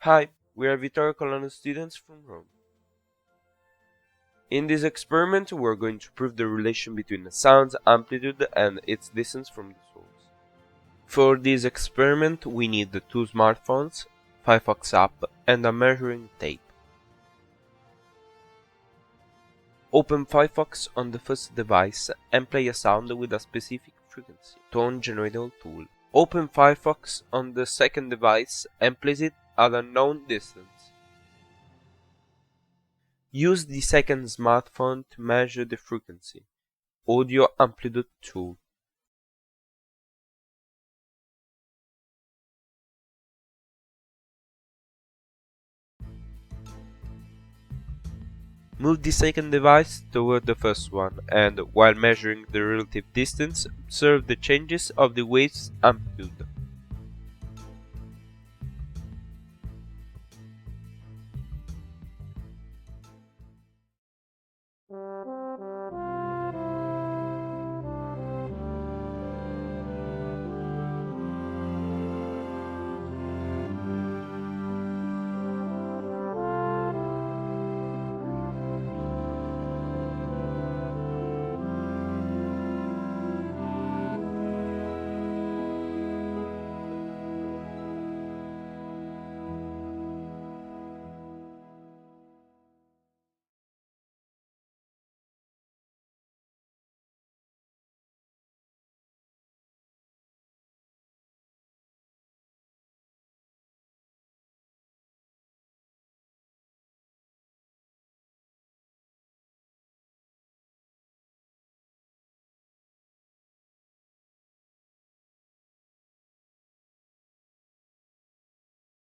Hi, we are Vittorio Colonna students from Rome. In this experiment, we are going to prove the relation between the sound's amplitude and its distance from the source. For this experiment, we need the two smartphones, Firefox app, and a measuring tape. Open Firefox on the first device and play a sound with a specific frequency, Tone Generator tool. Open Firefox on the second device and place it at a known distance. Use the second smartphone to measure the frequency, Audio Amplitude tool. Move the second device toward the first one and, while measuring the relative distance, observe the changes of the wave's amplitude.